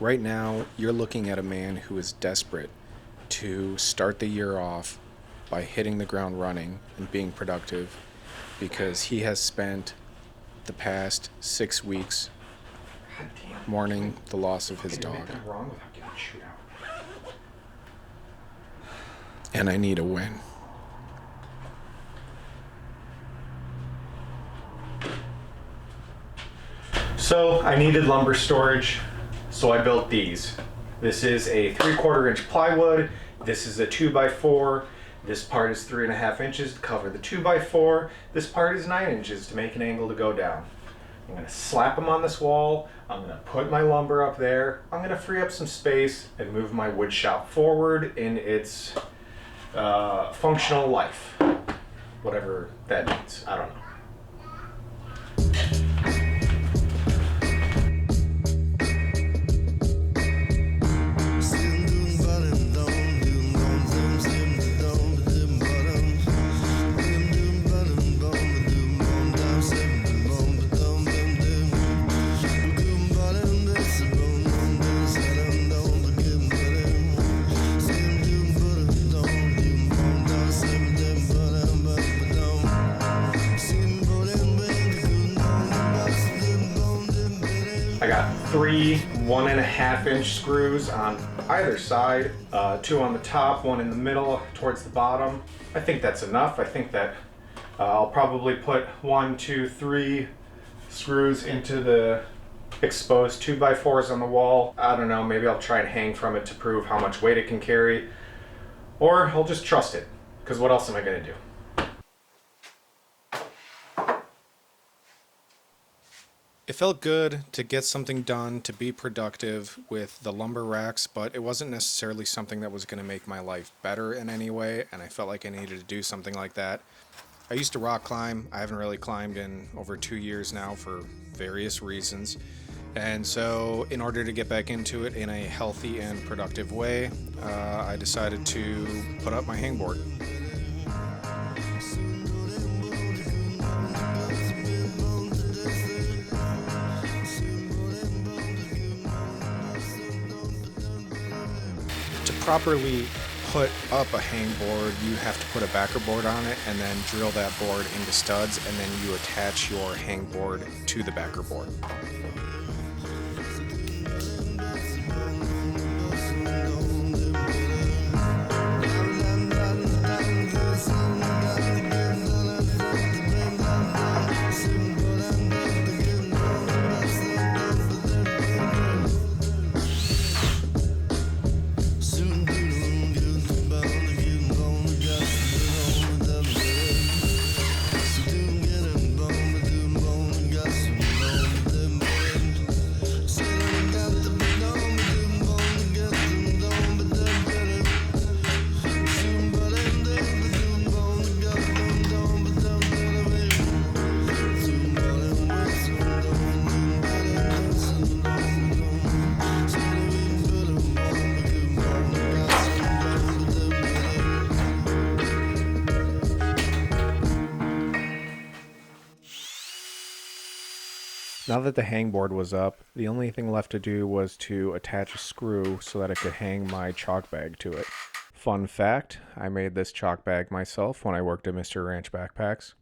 Right now, you're looking at a man who is desperate to start the year off by hitting the ground running and being productive because he has spent the past 6 weeks mourning the loss of his dog. And I need a win. So I needed lumber storage, so I built these. This is a 3/4 inch plywood. This is a 2x4. This part is 3.5 inches to cover the 2x4. This part is 9 inches to make an angle to go down. I'm gonna slap them on this wall. I'm gonna put my lumber up there. I'm gonna free up some space and move my wood shop forward in its functional life. Whatever that means, I don't know. I got 3 1.5 inch screws on either side, 2 on the top, 1 in the middle towards the bottom. I think that's enough. I think that I'll probably put 1, 2, 3 screws into the exposed 2x4s on the wall. I don't know, maybe I'll try and hang from it to prove how much weight it can carry, or I'll just trust it, because what else am I going to do? It felt good to get something done, to be productive with the lumber racks, but it wasn't necessarily something that was going to make my life better in any way, and I felt like I needed to do something like that. I used to rock climb. I haven't really climbed in over 2 years now for various reasons. And so in order to get back into it in a healthy and productive way, I decided to put up my hangboard. To properly put up a hangboard, you have to put a backer board on it and then drill that board into studs, and then you attach your hangboard to the backer board. Now that the hangboard was up, the only thing left to do was to attach a screw so that I could hang my chalk bag to it. Fun fact, I made this chalk bag myself when I worked at Mr. Ranch Backpacks.